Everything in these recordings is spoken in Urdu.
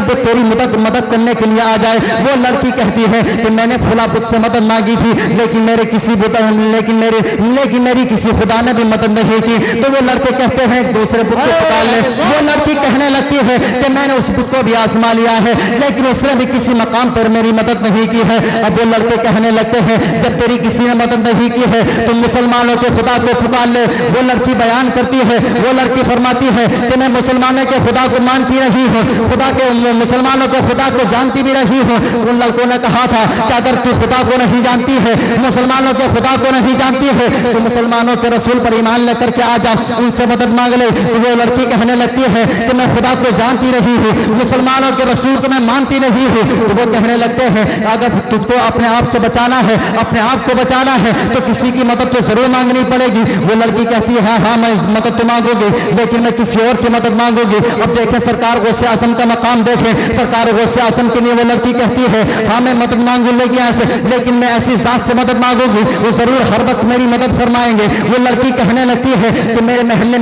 پہ تیری مدد کرنے کے لیے آ جائے۔ وہ لڑکی کہتی ہے کہ میں نے فلاں بت سے مدد مانگی تھی لیکن میری کسی خدا نے بھی مدد نہیں کی۔ تو وہ لڑکے کہتے ہیں دوسرے بت کو پکار لے۔ وہ لڑکی کہنے لگتی ہے کہ میں نے اس بت کو بھی آزما لیا ہے لیکن اس نے بھی کسی مقام پر میری مدد نہیں کی ہے۔ اب وہ لڑکے کہنے لگتے ہیں جب تیری کسی نے مدد نہیں کی ہے تو مسلمانوں کے خدا کو پکار لے۔ وہ لڑکی بیان کرتی ہے، وہ لڑکی فرماتی ہے کہ میں مسلمانوں کے خدا کو مانتی رہی ہوں، مسلمانوں کے خدا کو جانتی بھی رہی ہوں۔ ان لڑکوں نے کہا تھا کہ اگر تو خدا کو نہیں جانتی ہے، مسلمانوں کے خدا کو نہیں جانتی ہے تو مسلمانوں کے رسول پر ایمان لے کر کے آ جا، ان سے مدد مانگ لے۔ تو وہ لڑکی کہنے لگتی ہے کہ میں خدا کو جانتی رہی ہوں، مسلمانوں کے رسول کو میں مانتی نہیں ہوں۔ تو وہ کہنے لگتے ہیں اگر تجھ کو اپنے آپ سے بچانا ہے، اپنے آپ کو بچانا ہے تو کسی کی مدد تو ضرور مانگنی پڑے گی۔ وہ لڑکی کہتی ہے ہاں میں مدد تو مانگوں گی لیکن میں کسی اور کی مدد مانگوں گی۔ اب دیکھیں سرکار غوث اعظم کا مقام دیکھیں، سرکار غوث اعظم کے لیے وہ لڑکی کہتی ہے ہاں میں مدد مانگوں لیکن میں ایسی ذات سے مدد مانگوں گی وہ ضرور ہر وقت میری مدد فرمائیں گے۔ وہ لڑکی کہنے لگتی ہے کہ میرے محلے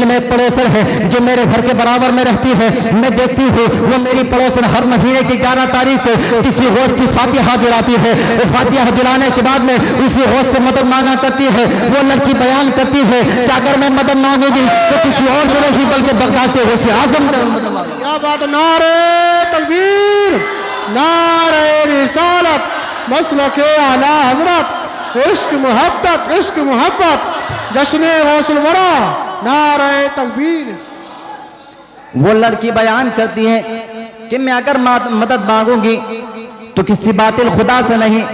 میں ایک پڑوسن ہے جو میرے گھر کے برابر میں رہتی ہے، میں دیکھتی ہوں وہ میری پڑوسن ہر مہینے کی 11 تاریخ کو کسی غوث کی فاتحہ دلاتی ہے، وہ فاتحہ دلانے کے بعد میں اسی غوث سے مدد مانگا کرتی ہے۔ وہ لڑکی بیان کرتی ہے کہ اگر میں مدد مانگوں گی تو کسی اور سے نہیں بلکہ بغداد کے غوث اعظم سے مدد مانگوں گی۔ کیا بات! نعرہ تکبیر، نعرہ رسالت، مسلک اعلی حضرت، عشق محبت، جشن غوث الورا، نعرہ تکبیر۔ وہ لڑکی بیان کرتی ہے کہ میں اگر مدد مانگوں گی تو کسی باطل خدا سے نہیں،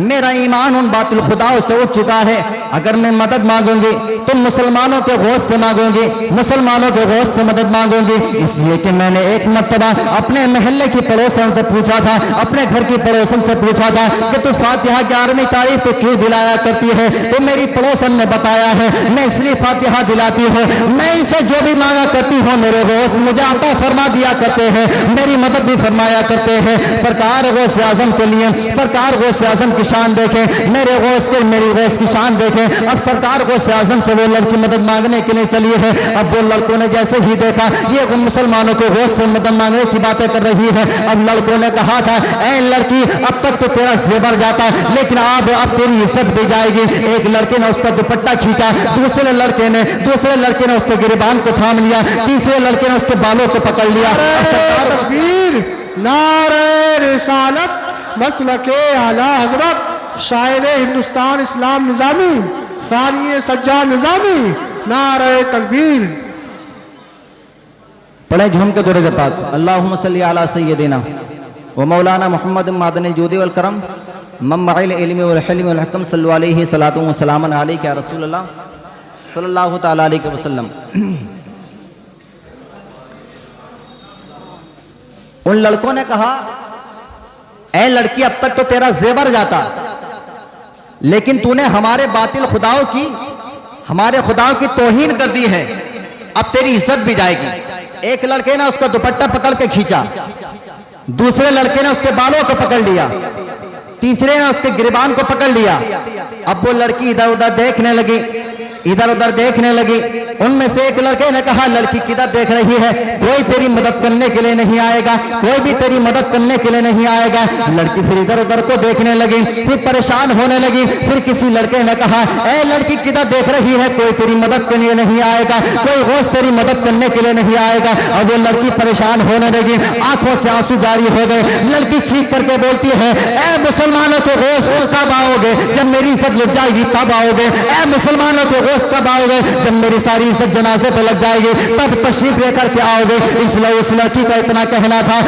میرا ایمان ان باطل خداؤں سے اٹھ چکا ہے۔ اگر میں مدد مانگوں گی تو مسلمانوں کے غوث سے مانگوں گی، مسلمانوں کے غوث سے مدد مانگوں گی۔ اس لیے کہ میں نے ایک مرتبہ اپنے محلے کی پڑوسن سے پوچھا تھا، اپنے گھر کی پڑوسن سے پوچھا تھا کہ تو فاتحہ 11ویں تاریخ کو کیوں دلایا کرتی ہے؟ تو میری پڑوسن نے بتایا ہے میں اس لیے فاتحہ دلاتی ہوں، میں اسے جو بھی مانگا کرتی ہوں میرے غوث مجھے عطا فرما دیا کرتے ہیں، میری مدد بھی فرمایا کرتے ہیں۔ سرکار غوث اعظم کے لیے سرکار غوث اعظم کی شان دیکھیں، میری غوث کی شان دیکھیں۔ اب سرکار غوث اعظم سے وہ لڑکی مدد مانگنے کے لیے چلی ہے۔ اب وہ لڑکوں نے جیسے ہی دیکھا یہ مسلمانوں کے غوث سے مدد مانگنے کی باتیں کر رہی ہے، اب لڑکوں نے کہا تھا اے لڑکی اب تک تو تیرا زیور جاتا لیکن اب تیری عزت بھی جائے گی۔ ایک لڑکے نے اس کا دوپٹہ کھینچا، دوسرے لڑکے نے اس کے گریبان کو تھام لیا، تیسرے لڑکے نے اس کے بالوں کو پکڑ لیا۔ تکبیر، نعرہ رسالت، مسلک اعلی حضرت، شاعر ہندوستان اسلام نظامی، ثانی سجاد نظامی، نعرہ تکبیر۔ پڑھیں جھوم کے درود پاک، اللہم صلی علی سیدنا و مولانا محمد معدن الجود والکرم منبع العلم والحلم والحکم صلی علیہ صلاۃ و سلام علیک یا رسول اللہ صلی اللہ تعالی علیہ وسلم۔ ان لڑکوں نے کہا اے لڑکی اب تک تو تیرا زیور جاتا لیکن تو نے ہمارے باطل خداؤں کی توہین کر دی ہے، اب تیری عزت بھی جائے گی۔ ایک لڑکے نے اس کا دوپٹہ پکڑ کے کھینچا، دوسرے لڑکے نے اس کے بالوں کو پکڑ لیا، تیسرے نے اس کے گریبان کو پکڑ لیا۔ اب وہ لڑکی ادھر ادھر دیکھنے لگی۔ ان میں سے ایک لڑکے نے کہا لڑکی کدھر دیکھ رہی ہے؟ کوئی تیری مدد کرنے کے لیے نہیں آئے گا، کوئی بھی تیری مدد کرنے کے لیے نہیں آئے گا۔ لڑکی پھر ادھر ادھر کو دیکھنے لگی، پھر پریشان ہونے لگی۔ پھر کسی لڑکے نے کہا اے لڑکی کدھر دیکھ رہی ہے؟ کوئی تیری مدد کے لیے نہیں آئے گا، کوئی غوث تیری مدد کرنے کے لیے نہیں آئے گا۔ اور وہ لڑکی پریشان ہونے لگی، آنکھوں سے آنسو جاری ہو گئے۔ لڑکی چیخ کر کے بولتی ہے اے مسلمانوں کے غوث کب آؤ گے؟ جب میری عزت لگ جائے گی تب آؤ گے۔ اے مسلمانوں کے غوث کب آؤ گے؟ جب میری ساری عزت جنازے پہ لگ جائے گی تب تشریف لے کر کے آؤ گے۔ اس لڑکی کا اتنا کہنا تھا،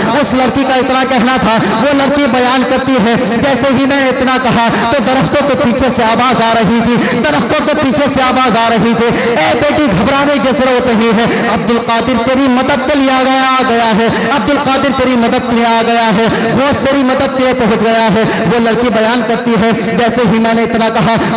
وہ لڑکی بیان کرتی ہے جیسے ہی میں نے اتنا کہا تو درختوں کے پیچھے سے آواز آ رہی تھی، اے بیٹی گھبرانے کی ضرورت نہیں ہے، عبد القادر تیری مدد کے لیے آ گیا ہے، غوث تیری مدد کے لیے پہنچ گیا ہے۔ وہ لڑکی بیان کرتی ہے جیسے ہی میں نے اتنا کہا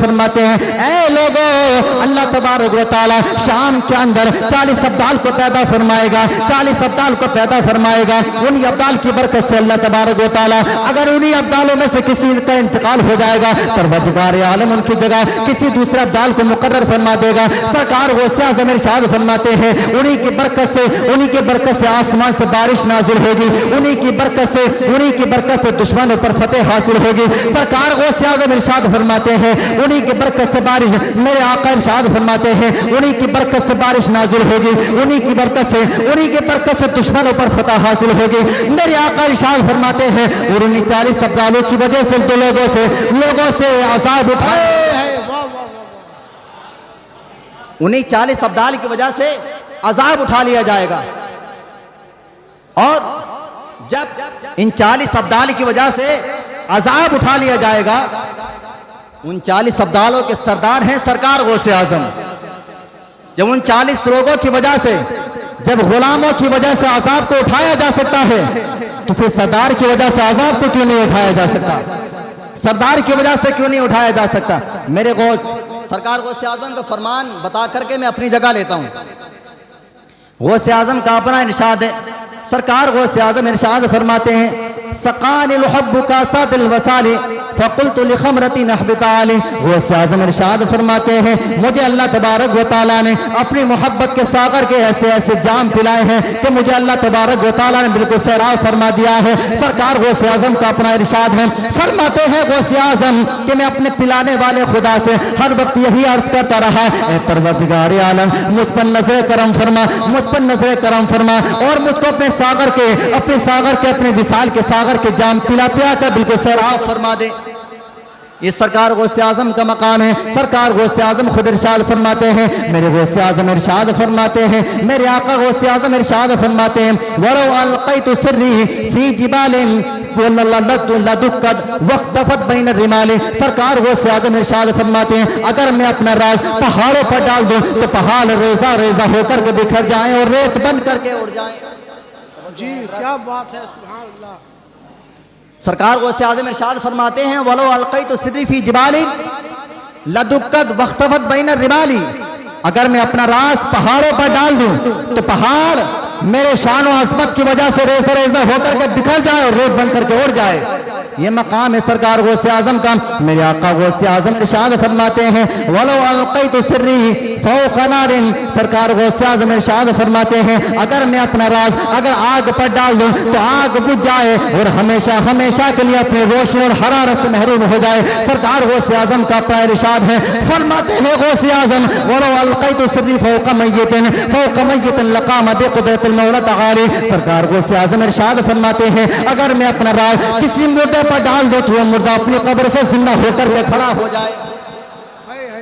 فرماتے ہیں اے لوگو اللہ تبارک و تعالی شام کے اندر 40 ابدال کو پیدا فرمائے گا 40 ابدال کو پیدا فرمائے گا انہی ابدال کی برکت سے اللہ تبارک و تعالی اگر انہی ابدالوں میں سے کسی کا انتقال ہو جائے گا پروردگار عالم ان کی جگہ کسی دوسرے ابدال کو مقرر فرما دے گا سرکار غوث اعظم ارشاد فرماتے ہیں انہی کی برکت سے آسمان سے بارش نازل ہوگی انہی کی برکت سے دشمنوں پر فتح حاصل ہوگی سرکار غوث اعظم ارشاد فرماتے ہیں انہی کی برکت سے بارش میرے آقا ارشاد فرماتے ہیں انہی کی برکت سے بارش نازل ہوگی انہی کی برکت سے دشمنوں پر فتح حاصل ہوگی میرے آقا ارشاد فرماتے ہیں اور انہی 40 ابدالوں کی وجہ سے تو لوگوں سے عذاب اٹھائے انہی 40 ابدال کی وجہ سے عذاب اٹھا لیا جائے گا اور جب ان 40 ابدال کی وجہ سے عذاب اٹھا لیا جائے گا ان 40 ابدالوں کے سردار ہیں سرکار غوث اعظم جب ان 40 لوگوں کی وجہ سے جب غلاموں کی وجہ سے عذاب کو اٹھایا جا سکتا ہے تو پھر سردار کی وجہ سے عذاب کو کیوں نہیں اٹھایا جا سکتا سردار کی وجہ سے کیوں نہیں اٹھایا جا سکتا میرے سرکار غوث اعظم کا فرمان بتا کر کے میں اپنی جگہ لیتا ہوں غوث اعظم کا اپنا ارشاد ہے سرکار غوث اعظم ارشاد فرماتے ہیں سقان الحب کاسات الوصال فقلت لخمرتی نحبتال غوث اعظم ارشاد فرماتے ہیں مجھے اللہ تبارک و تعالیٰ نے اپنی محبت کے ساغر کے ایسے جام پلائے ہیں کہ مجھے اللہ تبارک و تعالیٰ نے بالکل سیراب فرما دیا ہے سرکار غوث اعظم کا اپنا ارشاد ہے فرماتے ہیں غوث اعظم کہ میں اپنے پلانے والے خدا سے ہر وقت یہی عرض کرتا رہا اے پروردگار عالم مجھ پر نظر کرم فرما اور مجھ کو اپنے وصال کے ساغر کے جام پلا کر بالکل سیراب فرما دے یہ سرکار غوث اعظم کا مقام ہے سرکار غوث اعظم خود ارشاد فرماتے ہیں میرے غوث اعظم ارشاد فرماتے ہیں میرے آقا غوث اعظم ارشاد فرماتے ہیں وَلَوْ أَلْقَيْتُ سِرِّي فِي جِبَالٍ لَدُكَّتْ وَاخْتَفَتْ بَيْنَ الرِّمَالِ سرکار غوث اعظم ارشاد فرماتے ہیں اگر میں اپنا راز پہاڑوں پر ڈال دوں تو پہاڑ ریزہ ہو کر کے بکھر جائیں اور ریت بن کر کے اڑ جائیں جی کیا بات ہے سبحان اللہ سرکار غوث اعظم ارشاد فرماتے ہیں وَلَوْ أَلْقَيْتُ سِرِّي فِي جِبَالٍ لَدُكَّتْ وَاخْتَفَتْ بَيْنَ الرِّمَالِ اگر میں اپنا راز پہاڑوں پر ڈال دوں تو پہاڑ میرے شان و عظمت کی وجہ سے ریزہ ہو کر کے بکھر جائے اور ریت بن کر کے اڑ جائے یہ مقام ہے سرکار غوث اعظم کا میرے آقا غوث اعظم ارشاد فرماتے ہیں وَلَوْ أَلْقَيْتُ سِرِّي فَوْقَ نَارٍ سرکار غوث اعظم ارشاد فرماتے ہیں اگر میں اپنا راز اگر آگ پر ڈال دوں تو آگ بجھ جائے اور ہمیشہ کے لیے اپنے روشنی اور حرارت سے محروم ہو جائے سرکار غوث اعظم کا اپنا ارشاد ہے فرماتے ہیں غوث اعظم وَلَوْ أَلْقَيْتُ سِرِّي فَوْقَ مَيِّتٍ لَقَامَ بِقُدْرَةِ المولى تعالی سرکار غوث اعظم ارشاد فرماتے ہیں اگر میں اپنا راز کسی مردے پر ڈال دو تو وہ مردہ اپنی قبر سے زندہ ہو کر کے کھڑا ہو جائے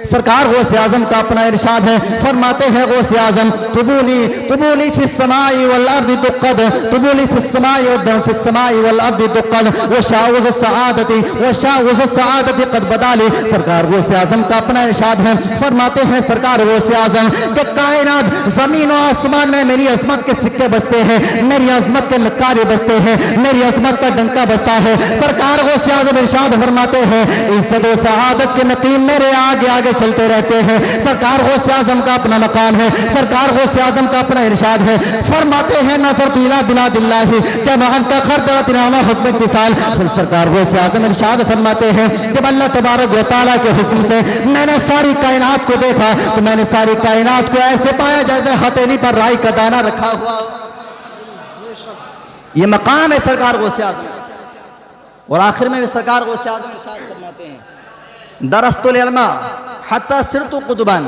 سرکار غوث اعظم کا اپنا ارشاد ہے فرماتے ہیں غوث اعظم قبولی فی السماء والارض دقد قبولی فی السماء والارض دقد وشاوز السعادت قد بدالی سرکار غوث اعظم کا اپنا ارشاد ہے فرماتے ہیں سرکار غوث اعظم کہ کائنات زمین و آسمان میں میری عظمت کے سکے بستے ہیں میری عظمت کے نکارے بستے ہیں میری عظمت کا ڈنکا بستا ہے سرکار غوث اعظم ارشاد فرماتے ہیں عزت و سعادت کے نقیم میرے آگے چلتے رہتے ہیں سرکار غوث اعظم کا اپنا مقام ہے سرکار غوث اعظم کا اپنا ارشاد ہے فرماتے ہیں نظرت الی بلاد اللہ جمعا کخردرۃ نعمہ حکم اتصال پھر سرکار غوث اعظم ارشاد فرماتے ہیں جب اللہ تبارک و تعالیٰ کے حکم سے میں نے ساری کائنات کو دیکھا تو میں نے ساری کائنات کو ایسے پایا جیسے ہتھیلی پر رائی کا دانہ رکھا ہوا یہ مقام ہے سرکار غوث اعظم اور آخر میں سرکار غوث اعظم ارشاد فرماتے ہیں درست العلم حتی صرت قطبا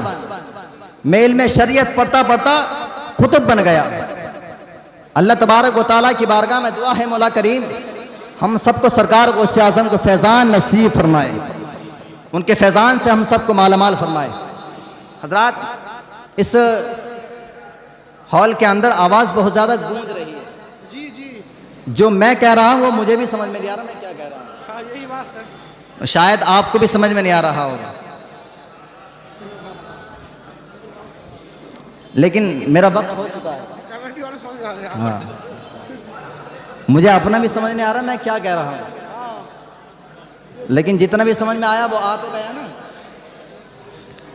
میں علم شریعت پڑھتا قطب بن گیا اللہ تبارک و تعالیٰ کی بارگاہ میں دعا ہے مولا کریم ہم سب کو سرکار غوث اعظم کو فیضان نصیب فرمائے ان کے فیضان سے ہم سب کو مالا مال فرمائے حضرات اس ہال کے اندر آواز بہت زیادہ گونج رہی ہے جی جی جو میں کہہ رہا ہوں وہ مجھے بھی سمجھ میں نہیں آ رہا میں کیا کہہ رہا ہوں یہی بات ہے شاید آپ کو بھی سمجھ میں نہیں آ رہا ہوگا لیکن میرا وقت ہو چکا ہے ہاں مجھے اپنا بھی سمجھ نہیں آ رہا میں کیا کہہ رہا ہوں لیکن جتنا بھی سمجھ میں آیا وہ آ تو گیا نا.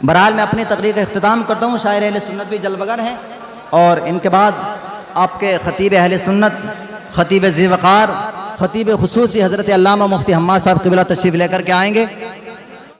بہرحال میں اپنی تقریر کا اختتام کرتا ہوں. شاعر اہل سنت بھی جلوگر ہیں اور ان کے بعد آپ کے خطیب اہل سنت، خطیب ذی وقار، خطیب خصوصی حضرت علامہ مفتی حماد صاحب قبلہ تشریف لے کر کے آئیں گے.